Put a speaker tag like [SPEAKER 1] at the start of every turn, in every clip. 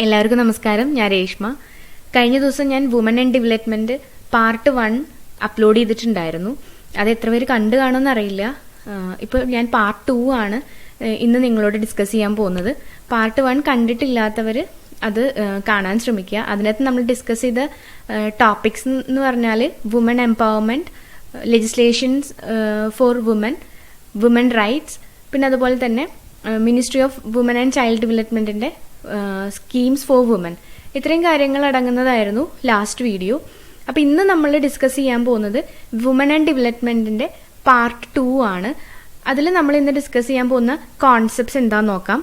[SPEAKER 1] എല്ലാവർക്കും നമസ്കാരം. ഞാൻ രേഷ്മ. കഴിഞ്ഞ ദിവസം ഞാൻ woman and development part 1 upload ചെയ്തിട്ടുണ്ടായിരുന്നു. അത് എത്ര പേര് കണ്ടു കാണുമെന്ന് അറിയില്ല. ഇപ്പോൾ ഞാൻ പാർട്ട് 2 ആണ് ഇന്ന് നിങ്ങളോട് ഡിസ്കസ് ചെയ്യാൻ പോകുന്നത്. പാർട്ട് 1 കണ്ടിട്ടില്ലാത്തവർ അത് കാണാൻ ശ്രമിക്കുക. അതിനകത്ത് നമ്മൾ ഡിസ്കസ് ചെയ്ത ടോപ്പിക്സ് എന്ന് പറഞ്ഞാൽ women empowerment, legislations for women rights, പിന്നെ അതുപോലെ തന്നെ ministry of women and child ഡെവലപ്മെന്റിന്റെ സ്കീംസ് ഫോർ വുമൻ. ഇത്രയും കാര്യങ്ങൾ അടങ്ങുന്നതായിരുന്നു ലാസ്റ്റ് വീഡിയോ. അപ്പം ഇന്ന് നമ്മൾ ഡിസ്കസ് ചെയ്യാൻ പോകുന്നത് വുമൻ ആൻഡ് ഡെവലപ്മെന്റിന്റെ പാർട്ട് 2 ആണ്. അതിൽ നമ്മൾ ഇന്ന് ഡിസ്കസ് ചെയ്യാൻ പോകുന്ന കോൺസെപ്റ്റ്സ് എന്താന്ന് നോക്കാം.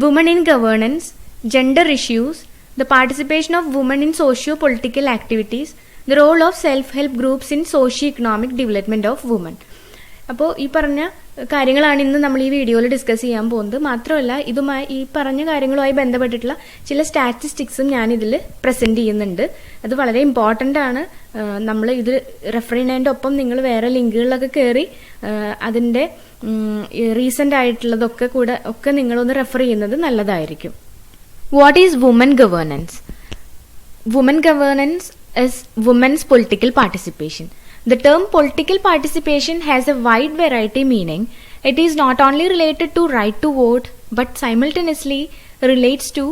[SPEAKER 1] Women in governance, gender issues, the participation of women in socio political activities, the role of self help groups in socio economic development of women. അപ്പോൾ ഈ പറഞ്ഞ കാര്യങ്ങളാണ് ഇന്ന് നമ്മൾ ഈ വീഡിയോയിൽ ഡിസ്കസ് ചെയ്യാൻ പോകുന്നത്. മാത്രമല്ല ഇതുമായി ഈ പറഞ്ഞ കാര്യങ്ങളുമായി ബന്ധപ്പെട്ടിട്ടുള്ള ചില സ്റ്റാറ്റിസ്റ്റിക്സും ഞാൻ ഇതിൽ പ്രസന്റ് ചെയ്യുന്നുണ്ട്. അത് വളരെ ഇമ്പോർട്ടൻ്റ് ആണ്. നമ്മൾ ഇത് റെഫർ ചെയ്യുന്നതിൻ്റെ ഒപ്പം നിങ്ങൾ വേറെ ലിങ്കുകളിലൊക്കെ കയറി അതിൻ്റെ റീസെൻ്റ് ആയിട്ടുള്ളതൊക്കെ ഒക്കെ നിങ്ങളൊന്ന് റെഫർ ചെയ്യുന്നത് നല്ലതായിരിക്കും. What is women governance? Women governance is women's political participation. The term political participation has a wide variety meaning. It is not only related to right to vote, but simultaneously relates to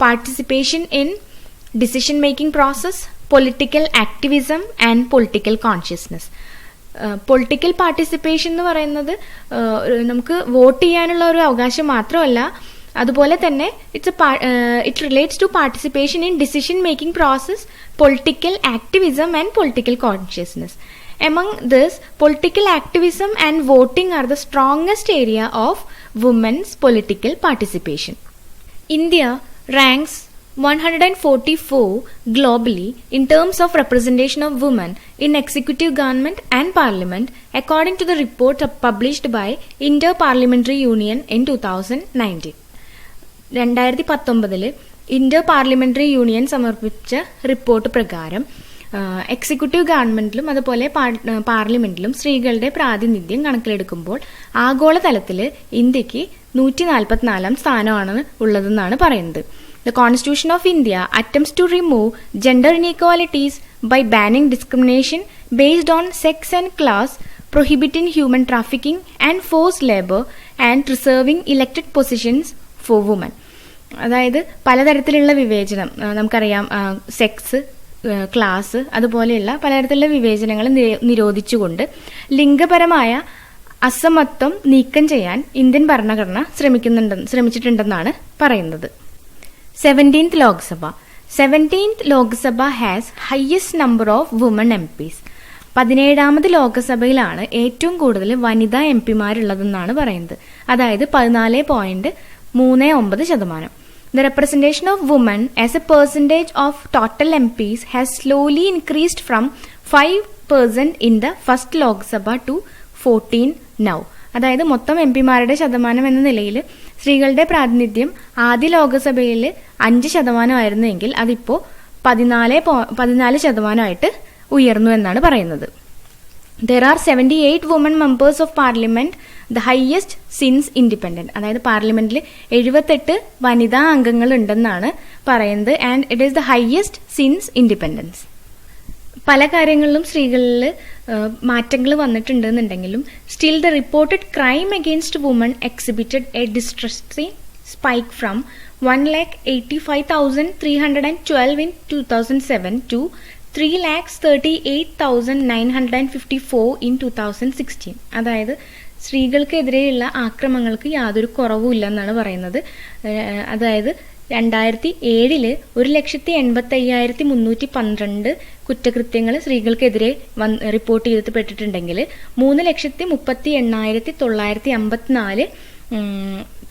[SPEAKER 1] participation in decision-making process, political activism and political consciousness. Political participation എന്ന് പറയുന്നത് നമുക്ക് vote ചെയ്യാനുള്ള ഒരു അവകാശം മാത്രമല്ല, അതുപോലെ തന്നെ it relates to participation in decision making process, political activism and political consciousness. Among this, political activism and voting are the strongest area of women's political participation. India ranks 144 globally in terms of representation of women in executive government and parliament, according to the report published by Inter-Parliamentary Union in 2019. 2019 Inter-parliamentary union സമർപ്പിച്ച report പ്രകാരം executive ഗവൺമെന്റിലും അതുപോലെ പാർലമെന്റിലും സ്ത്രീകളുടെ പ്രാതിനിധ്യം കണക്കിലെടുക്കുമ്പോൾ ആഗോളതലത്തിൽ ഇന്ത്യക്ക് 144 സ്ഥാനമാണ് ഉള്ളതെന്നാണ് പറയുന്നത്. The Constitution of India attempts to remove gender inequalities by banning discrimination based on sex and class, prohibiting human trafficking and forced labor, and reserving elected positions for women. അതായത് പലതരത്തിലുള്ള വിവേചനം, നമുക്കറിയാം സെക്സ്, ക്ലാസ്, അതുപോലെയുള്ള പലതരത്തിലുള്ള വിവേചനങ്ങൾ നിരോധിച്ചുകൊണ്ട് അസമത്വം നീക്കം ചെയ്യാൻ Indian ഭരണഘടന ശ്രമിച്ചിട്ടുണ്ടെന്നാണ് പറയുന്നത്. 17th Lok Sabha has highest number of woman MPs. 17ാമത് ലോക്സഭയിലാണ് ഏറ്റവും കൂടുതൽ വനിതാ MP-മാരുള്ളതെന്നാണ് പറയുന്നത്. അതായത് 14.39%. The representation of women as a percentage of total MPs has slowly increased from 5% in the first Lok Sabha to 14% now. അതായത് മൊത്തം MP-മാരുടെ ശതമാനം എന്ന നിലയിൽ സ്ത്രീകളുടെ പ്രാതിനിധ്യം ആദ്യ ലോക്സഭയിൽ 5% ആയിരുന്നെങ്കിൽ അതിപ്പോൾ 14% ഉയർന്നു എന്നാണ് പറയുന്നത്. There are 78 women members of parliament, the highest since independence. അതായത് പാർലമെന്റിൽ 78 വനിതാ അംഗങ്ങൾ ഉണ്ടെന്നാണ് പറയുന്നത്. And it is the highest since independence. പല കാര്യങ്ങളിലും സ്ത്രീകളിൽ മാറ്റങ്ങൾ വന്നിട്ടുണ്ടെന്നുണ്ടെങ്കിലും still the reported crime against women exhibited a distressing spike from 1,85,312 in 2007 to 3,38,954 in 2016. അതായത് സ്ത്രീകൾക്കെതിരെയുള്ള ആക്രമണങ്ങൾക്ക് യാതൊരു കുറവുമില്ല എന്നാണ് പറയുന്നത്. അതായത് 2007 1,85,312 കുറ്റകൃത്യങ്ങൾ സ്ത്രീകൾക്കെതിരെ റിപ്പോർട്ട് ചെയ്തിട്ടുണ്ടെങ്കിൽ 3,38,954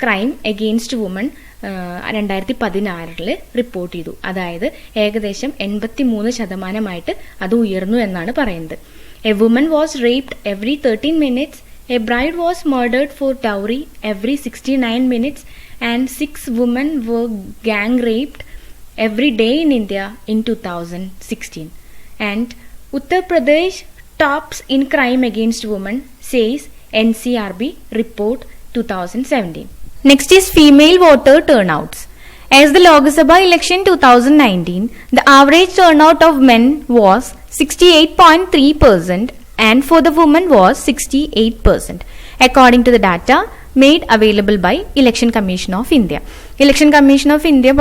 [SPEAKER 1] ക്രൈം അഗെയിൻസ്റ്റ് വുമൺ 2016 റിപ്പോർട്ട് ചെയ്തു. അതായത് ഏകദേശം 83% അത് ഉയർന്നു എന്നാണ് പറയുന്നത്. A woman was raped every 13 minutes. A bride was murdered for dowry every 69 minutes, and 6 women were gang raped every day in India in 2016. And Uttar Pradesh tops in crime against women, says NCRB report 2017. Next is female voter turnouts. As the Lok Sabha election 2019, the average turnout of men was 68.3% and for the women was 68%, according to the data made available by Election Commission of India. Election commission of India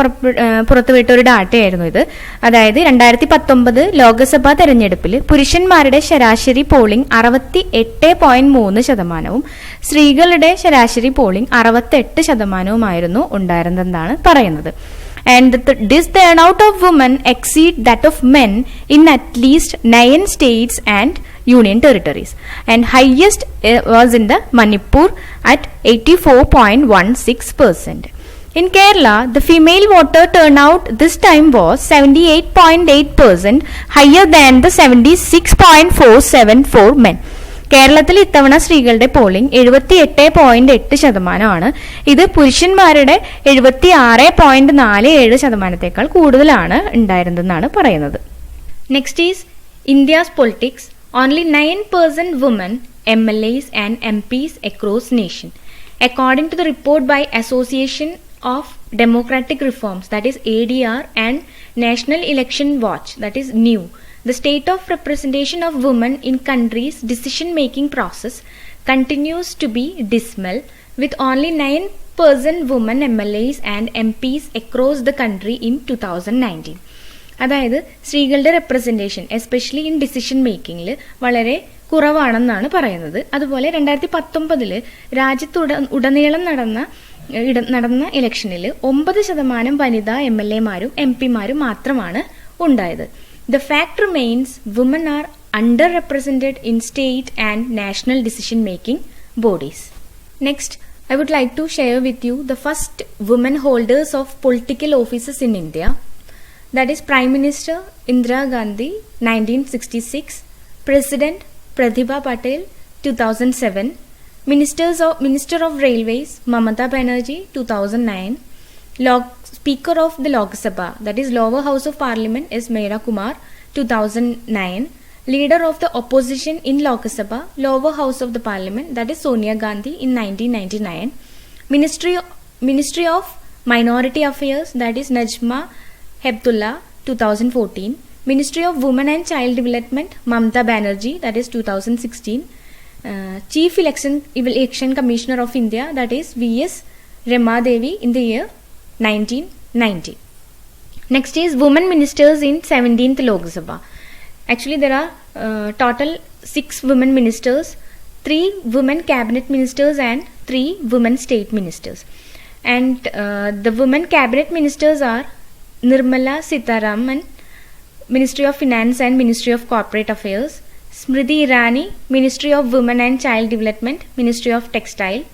[SPEAKER 1] പുറത്തുവിട്ട ഒരു ഡാറ്റയായിരുന്നു ഇത്. അതായത് 2019 ലോക്സഭാ തെരഞ്ഞെടുപ്പിൽ പുരുഷന്മാരുടെ ശരാശരി polling 68.3%, സ്ത്രീകളുടെ ശരാശരി polling 68% ഉണ്ടായിരുന്നതെന്നാണ് പറയുന്നത്. And this turnout of women exceed that of men in at least 9 states and union territories, and highest was in the Manipur at 84.16%. In Kerala, the female voter turnout this time was 78.8%, higher than the 76.47% for men. കേരളത്തിൽ ഇത്തവണ സ്ത്രീകളുടെ polling 78.8%. ഇത് പുരുഷന്മാരുടെ 76.47% കൂടുതലാണ് ഉണ്ടായിരുന്നതെന്നാണ് പറയുന്നത്. Next is India's politics. Only 9% women MLAs and MPs across nation. According to the report by Association of Democratic Reforms, that is ADR, and National Election Watch, that is NEW, the state of representation of women in country's decision-making process continues to be dismal, with only 9% women MLAs and MPs across the country in 2019. അതായത് സ്ത്രീകളുടെ representation especially in decision മേക്കിങ്ങിൽ വളരെ കുറവാണെന്നാണ് പറയുന്നത്. അതുപോലെ 2019 രാജ്യത്തുടനീളം നടന്ന ഇലക്ഷനിൽ 9% വനിതാ MLAമാരും MP മാരും മാത്രമാണ് ഉണ്ടായത്. The fact remains women are underrepresented in state and national decision-making bodies. Next, I would like to share with you the first women holders of political offices in India. That is Prime Minister Indira Gandhi 1966, President Pratibha Patel 2007, Minister of Railways Mamata Banerjee 2009, Speaker of the Lok Sabha, that is Lower House of Parliament, is Meera Kumar 2009, Leader of the Opposition in Lok Sabha, Lower House of the Parliament, that is Sonia Gandhi in 1999, Ministry of Minority Affairs, that is Najma Heptulla 2014, Ministry of Women and Child Development Mamata Banerjee, that is 2016, Chief Election Commissioner of India, that is V.S. Ramadevi in the year 1990. Next is women ministers in 17th Lok Sabha. Actually, there are total 6 women ministers, 3 women cabinet ministers and 3 women state ministers. And the women cabinet ministers are Nirmala Sitharaman, Ministry of Finance and Ministry of Corporate Affairs, Smriti Irani, Ministry of Women and Child Development, Ministry of Textile.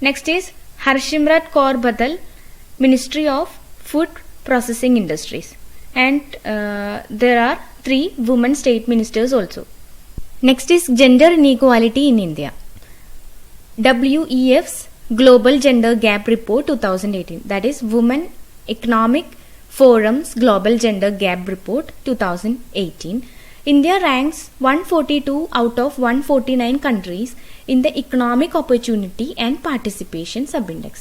[SPEAKER 1] Next is Harshimrat Kaur Badal, Ministry of Food Processing Industries. And there are 3 women state ministers also. Next is gender inequality in India. WEF's Global Gender Gap Report 2018, that is Women Economic Forum's Global Gender Gap Report 2018. India ranks 142 out of 149 countries in the Economic Opportunity and Participation Subindex.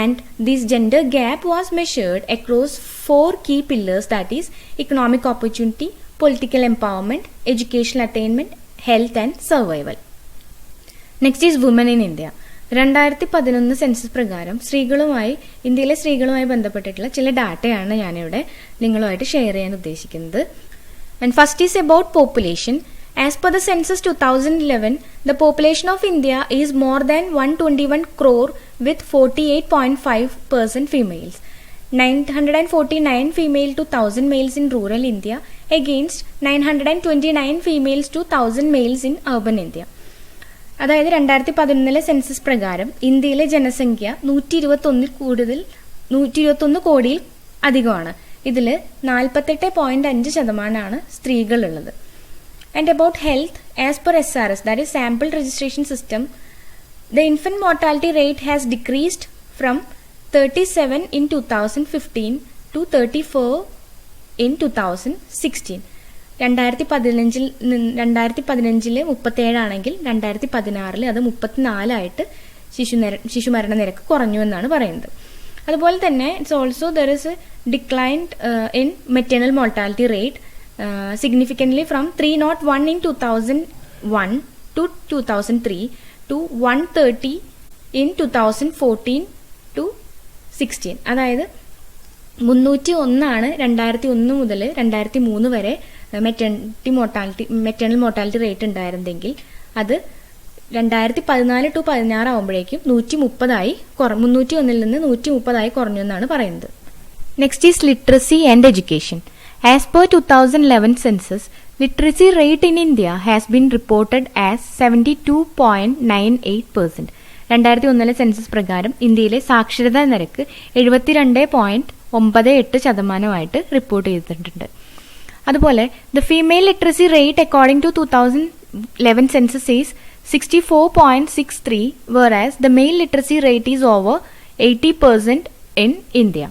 [SPEAKER 1] And this gender gap was measured across 4 key pillars, that is economic opportunity, political empowerment, educational attainment, health and survival. Next is women in India. 2011 census പ്രകാരം ഇന്ത്യയിലെ സ്ത്രീകളുമായി ബന്ധപ്പെട്ടിട്ടുള്ള ചില ഡാറ്റയാണ് ഞാനിവിടെ നിങ്ങളുമായിട്ട് share ചെയ്യാൻ ഉദ്ദേശിക്കുന്നത്. And first is about population. As per the census 2011, the population of India is more than 121 crore with 48.5% females. 949 female to 1000 males in rural India against 929 females to 1000 males in urban India. അതായത് 2011 census പ്രകാരം ഇന്ത്യയിലെ ജനസംഖ്യ 121 കോടിയിൽ അധികമാണ്. ഇതിൽ 48.5% സ്ത്രീകളുള്ളത്. And about health, as per SRS, that is Sample Registration System, the infant mortality rate has decreased from 37 in 2015 to 34 in 2016. 2015 37 ആണെങ്കിൽ 2016 അത് 34 ആയിട്ട് ശിശുമരണ നിരക്ക് കുറഞ്ഞു എന്നാണ് പറയുന്നത്. അതുപോലെ തന്നെ it's also there is A decline in maternal mortality rate significantly from 301 in 2001 to 2003 to 130 in 2014 to 16. അതായത് 301 2001 മുതൽ 2003 വരെ മെറ്റേണൽ മോർട്ടാലിറ്റി റേറ്റ് ഉണ്ടായിരുന്നെങ്കിൽ അത് 2014 to 16 ആകുമ്പോഴേക്കും 130 301 നിന്ന് 130 കുറഞ്ഞു എന്നാണ് പറയുന്നത്. Next is literacy and education. As per 2011 census, literacy rate in India has been reported as 72.98%. 2001 census പ്രകാരം ഇന്ത്യയിലെ സാക്ഷരതാ നിരക്ക് 72.98% റിപ്പോർട്ട് ചെയ്തിട്ടുണ്ട്. അതുപോലെ the female literacy rate according to 2011 census is 64.63, whereas the male literacy rate is over 80% in India.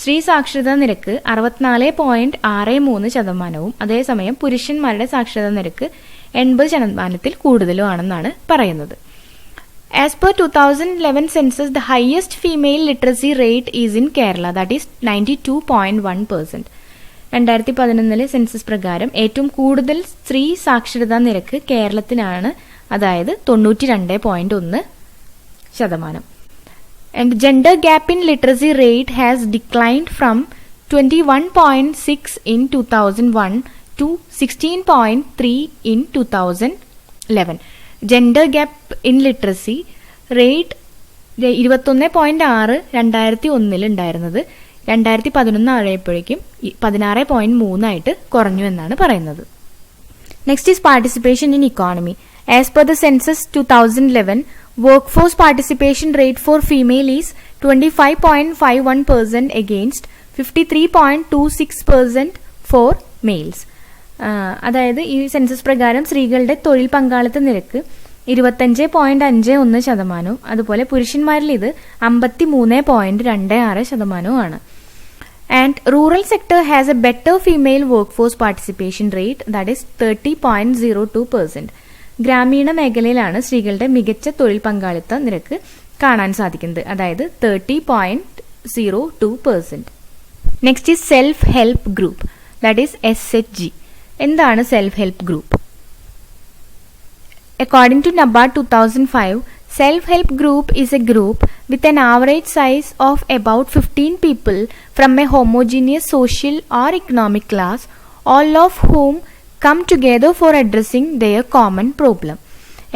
[SPEAKER 1] സ്ത്രീ സാക്ഷരതാ നിരക്ക് 64.63%, അതേസമയം പുരുഷന്മാരുടെ സാക്ഷരതാ നിരക്ക് 80% കൂടുതലുമാണെന്നാണ് പറയുന്നത്. As per 2011 census, the highest female literacy rate is in Kerala, that is 92.1%. 2011 census പ്രകാരം ഏറ്റവും കൂടുതൽ സ്ത്രീ സാക്ഷരതാ നിരക്ക് കേരളത്തിലാണ്, അതായത് 92.1%. And gender gap in literacy rate has declined from 21.6 in 2001 to 16.3 in 2011. Gender gap in literacy rate 21.6 2001 ഉണ്ടായിരുന്നത് 2011 ആയപ്പോഴേക്കും 16.3 കുറഞ്ഞു എന്നാണ് പറയുന്നത്. Next is participation in economy. As per the census 2011, workforce participation rate for female is 25.51% against 53.26% for males. അതായത് ഈ census പ്രകാരം സ്ത്രീകളുടെ തൊഴിൽ പങ്കാളിത്ത നിരക്ക് 25.51%, അതുപോലെ പുരുഷന്മാരിൽ ഇത് 53.26%. And rural sector has a better female workforce participation rate, that is 30.02%. ഗ്രാമീണ മേഖലയിലാണ് സ്ത്രീകളുടെ മികച്ച തൊഴിൽ പങ്കാളിത്ത നിരക്ക് കാണാൻ സാധിക്കുന്നത്, അതായത് 30.02%. Next is self help group, that is SHG. എന്താണ് self help group? According to NABARD 2005, self-help group is a group with an average size of about 15 people from a homogeneous social or economic class, all of whom come together for addressing their common problem.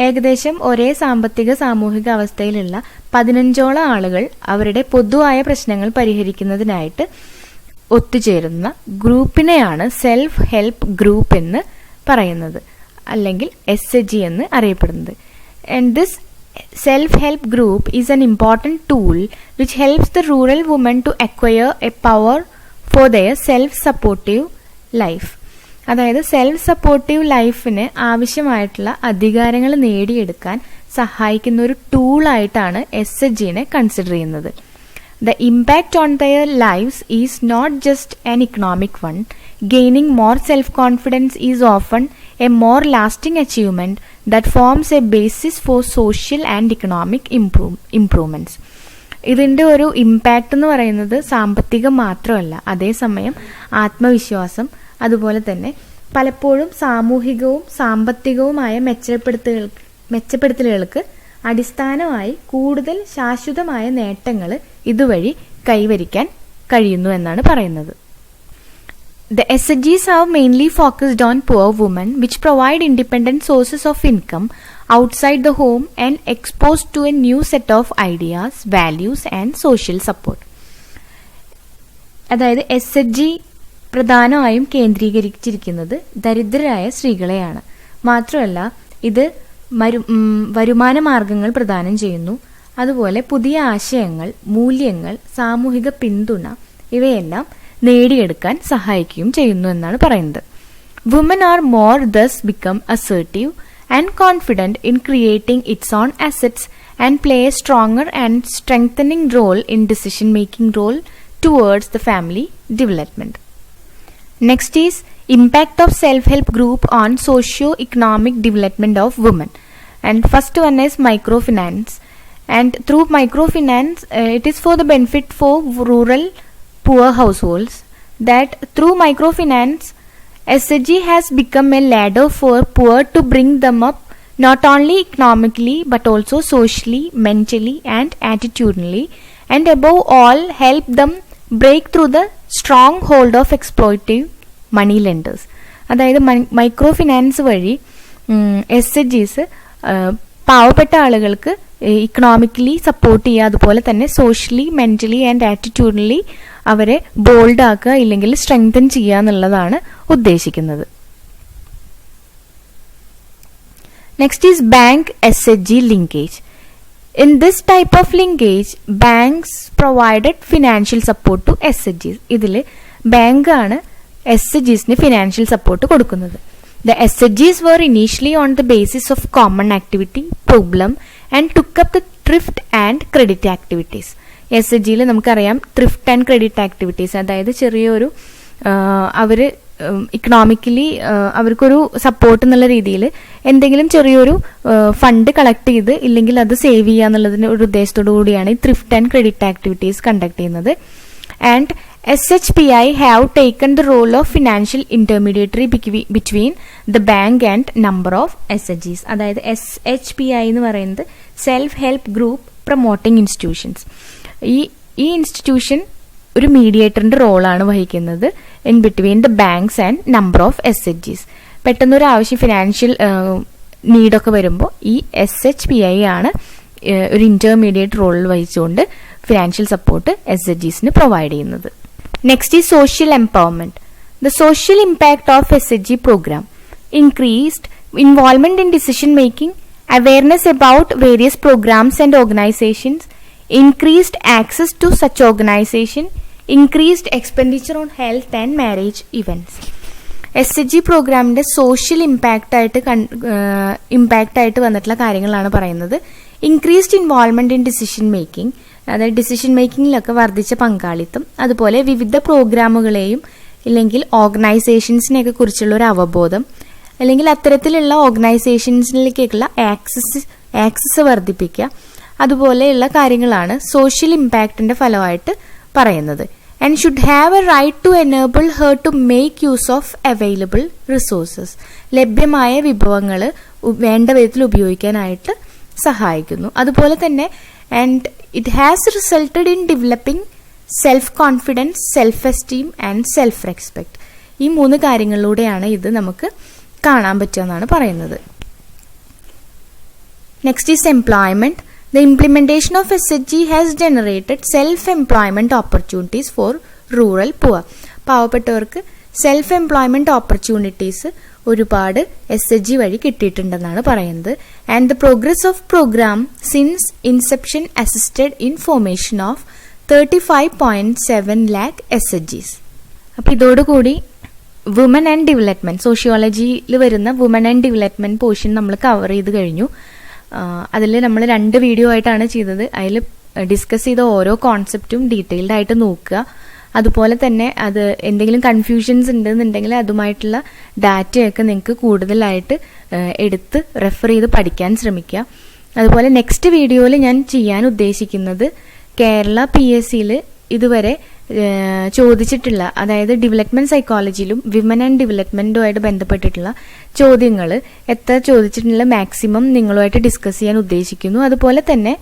[SPEAKER 1] ഏകദേശം ഒരേ സാമ്പത്തിക സാമൂഹിക അവസ്ഥയിലുള്ള 15ഓളം ആളുകൾ അവരുടെ പൊതുവായ പ്രശ്നങ്ങൾ പരിഹരിക്കുന്നതിനായിട്ട് ഒത്തുചേരുന്ന ഗ്രൂപ്പിനെയാണ് സെൽഫ് ഹെൽപ്പ് ഗ്രൂപ്പ് എന്ന് പറയുന്നത്, അല്ലെങ്കിൽ SHG എന്ന് അറിയപ്പെടുന്നത്. And this self-help group is an important tool which helps the rural women to acquire a power for their self-supportive life. അതായത് സെൽഫ് സപ്പോർട്ടീവ് ലൈഫിന് ആവശ്യമായിട്ടുള്ള അധികാരങ്ങൾ നേടിയെടുക്കാൻ സഹായിക്കുന്ന ഒരു ടൂളായിട്ടാണ് SHGനെ കൺസിഡർ ചെയ്യുന്നത്. The impact on their lives is not just an economic one. Gaining more self confidence is often a more lasting achievement that forms a basis for social and economic improvements. ഇതിൻ്റെ ഒരു impact എന്ന് പറയുന്നത് സാമ്പത്തികം മാത്രമല്ല, അതേസമയം ആത്മവിശ്വാസം, അതുപോലെ തന്നെ പലപ്പോഴും സാമൂഹികവും സാമ്പത്തികവുമായ മെച്ചപ്പെടുത്തലുകൾക്ക് അടിസ്ഥാനമായി കൂടുതൽ ശാശ്വതമായ നേട്ടങ്ങൾ ഇതുവഴി കൈവരിക്കാൻ കഴിയുന്നു എന്നാണ് പറയുന്നത്. The SHGs have mainly focused on poor women, which provide independent sources of income outside the home and exposed to a new set of ideas, values and social support. അതായത് SHG പ്രധാനമായും കേന്ദ്രീകരിച്ചിരിക്കുന്നത് ദരിദ്രരായ സ്ത്രീകളെയാണ്. മാത്രമല്ല ഇത് വരുമാന മാർഗങ്ങൾ പ്രദാനം ചെയ്യുന്നു, അതുപോലെ പുതിയ ആശയങ്ങൾ, മൂല്യങ്ങൾ, സാമൂഹിക പിന്തുണ ഇവയെല്ലാം നേടിയെടുക്കാൻ സഹായിക്കുകയും ചെയ്യുന്നു എന്നാണ് പറയുന്നത്. Women are more thus become assertive and confident in creating its own assets and play a stronger and strengthening role in decision making role towards the family development. Next is impact of self-help group on socio-economic development of women. And first one is microfinance. And through microfinance, it is for the benefit for rural poor households, that through microfinance, SHG has become a ladder for poor to bring them up not only economically but also socially, mentally and attitudinally, and above all help them break through the stronghold of exploitive money lenders. അതായത് micro finance വഴി SHGs പാവപ്പെട്ട ആളുകൾക്ക് economically support ചെയ്യുക, അതുപോലെ തന്നെ socially, mentally and ആറ്റിറ്റ്യൂഡിനലി അവരെ bold ആക്കുക, ഇല്ലെങ്കിൽ സ്ട്രെങ്തൻ ചെയ്യുക എന്നുള്ളതാണ് ഉദ്ദേശിക്കുന്നത്. Next is bank SHG linkage. In this type of linkage, banks provided financial support to SHGs. ഇതിൽ ബാങ്കാണ് SHGsന് ഫിനാൻഷ്യൽ സപ്പോർട്ട് കൊടുക്കുന്നത്. The SHGs were initially on the basis of common activity, problem and took up the thrift and credit activities. SHGയിൽ നമുക്കറിയാം thrift and credit activities, അതായത് ചെറിയൊരു അവർ economically അവർക്കൊരു support എന്നുള്ള രീതിയിൽ എന്തെങ്കിലും ചെറിയൊരു ഫണ്ട് കളക്ട് ചെയ്ത് ഇല്ലെങ്കിൽ അത് സേവ് ചെയ്യുക എന്നുള്ളതിന് ഒരു ഉദ്ദേശത്തോടു കൂടിയാണ് ഈ thrift and credit activities conduct ചെയ്യുന്നത്. And SHPI have taken the role of financial intermediary between the bank and number of SHGs. അതായത് SHPI എന്ന് പറയുന്നത് self help group promoting institutions. ഈ ഇൻസ്റ്റിറ്റ്യൂഷൻ ഒരു മീഡിയേറ്ററിന്റെ റോളാണ് വഹിക്കുന്നത് in between the banks and number of SHGs. പെട്ടെന്നൊരു ആവശ്യം financial നീഡൊക്കെ വരുമ്പോൾ ഈ SHPI ആണ് ഒരു ഇന്റർമീഡിയറ്റ് റോളിൽ വഹിച്ചുകൊണ്ട് ഫിനാൻഷ്യൽ സപ്പോർട്ട് SHGsന് പ്രൊവൈഡ് ചെയ്യുന്നത്. Next is social empowerment. The social impact of SHG program: increased involvement in decision making, awareness about various programs and organizations, increased access to such organization, increased expenditure on health and marriage events. SHG പ്രോഗ്രാമിന്റെ social impact ആയിട്ട് വന്നിട്ടുള്ള കാര്യങ്ങളാണ് പറയുന്നത്. Increased involvement in decision making, അതായത് decision മേക്കിങ്ങിലൊക്കെ വർദ്ധിച്ച പങ്കാളിത്തം, അതുപോലെ വിവിധ പ്രോഗ്രാമുകളെയും ഇല്ലെങ്കിൽ ഓർഗനൈസേഷൻസിനെയൊക്കെ കുറിച്ചുള്ള ഒരു അവബോധം, അല്ലെങ്കിൽ അത്തരത്തിലുള്ള ഓർഗനൈസേഷൻസിലേക്കുള്ള ആക്സസ് വർദ്ധിപ്പിക്കുക, അതുപോലെയുള്ള കാര്യങ്ങളാണ് സോഷ്യൽ ഇമ്പാക്റ്റിന്റെ ഫലമായിട്ട് പറയുന്നത്. And should have a right to enable her to make use of available resources. ലഭ്യമായ വിഭവങ്ങൾ വേണ്ട വിധത്തിൽ ഉപയോഗിക്കാനായിട്ട് സഹായിക്കുന്നു. അതുപോലെ തന്നെ and it has resulted in developing self confidence, self esteem and self respect. ഈ 3 കാര്യങ്ങളിലൂടെയാണ് ഇത് നമുക്ക് കാണാൻ പറ്റുക എന്നാണ് പറയുന്നത്. Next is employment. The implementation of SHG has generated self-employment opportunities for rural poor. പാവപ്പെട്ടവർക്ക് സെൽഫ് എംപ്ലോയ്മെന്റ് ഓപ്പർച്യൂണിറ്റീസ് ഒരുപാട് SHG വഴി കിട്ടിയിട്ടുണ്ടെന്നാണ് പറയുന്നത്. And the progress of program since inception assisted in formation of 35.7 lakh SHGs. അപ്പം ഇതോടുകൂടി woman and development, സോഷ്യോളജിയിൽ വരുന്ന woman and development portion നമ്മൾ cover ചെയ്ത് കഴിഞ്ഞു. അതിൽ നമ്മൾ 2 വീഡിയോ ആയിട്ടാണ് ചെയ്തത്. അതിൽ ഡിസ്കസ് ചെയ്ത ഓരോ കോൺസെപ്റ്റും ഡീറ്റെയിൽഡ് ആയിട്ട് നോക്കുക. അതുപോലെ തന്നെ അത് എന്തെങ്കിലും കൺഫ്യൂഷൻസ് ഉണ്ടെന്നുണ്ടെങ്കിൽ അതുമായിട്ടുള്ള ഡാറ്റയൊക്കെ നിങ്ങൾക്ക് കൂടുതലായിട്ട് എടുത്ത് റെഫർ ചെയ്ത് പഠിക്കാൻ ശ്രമിക്കുക. അതുപോലെ നെക്സ്റ്റ് വീഡിയോയിൽ ഞാൻ ചെയ്യാൻ ഉദ്ദേശിക്കുന്നത് കേരള PSCയിൽ ഇതുവരെ ചോദിച്ചിട്ടുള്ള, അതായത് ഡെവലപ്മെന്റ് സൈക്കോളജിയിലും വിമൻ ആൻഡ് ഡെവലപ്മെന്റുമായിട്ട് ബന്ധപ്പെട്ടിട്ടുള്ള ചോദ്യങ്ങൾ എത്ര ചോദിച്ചിട്ടുള്ള മാക്സിമം നിങ്ങളുമായിട്ട് ഡിസ്കസ് ചെയ്യാൻ ഉദ്ദേശിക്കുന്നു. അതുപോലെ തന്നെ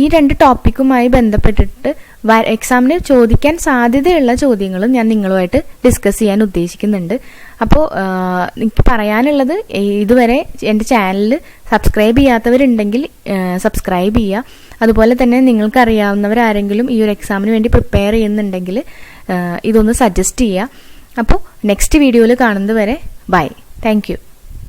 [SPEAKER 1] ഈ 2 ടോപ്പിക്കുമായി ബന്ധപ്പെട്ടിട്ട് എക്സാമിന് ചോദിക്കാൻ സാധ്യതയുള്ള ചോദ്യങ്ങളും ഞാൻ നിങ്ങളുമായിട്ട് ഡിസ്കസ് ചെയ്യാൻ ഉദ്ദേശിക്കുന്നുണ്ട്. അപ്പോൾ എനിക്ക് പറയാനുള്ളത്, ഇതുവരെ എൻ്റെ ചാനൽ സബ്സ്ക്രൈബ് ചെയ്യാത്തവരുണ്ടെങ്കിൽ സബ്സ്ക്രൈബ് ചെയ്യുക. അതുപോലെ തന്നെ നിങ്ങൾക്കറിയാവുന്നവരാരെങ്കിലും ഈ ഒരു എക്സാമിന് വേണ്ടി പ്രിപ്പയർ ചെയ്യുന്നുണ്ടെങ്കിൽ ഇതൊന്ന് സജസ്റ്റ് ചെയ്യുക. അപ്പോൾ നെക്സ്റ്റ് വീഡിയോയിൽ കാണുന്നത് വരെ ബൈ. Thank you.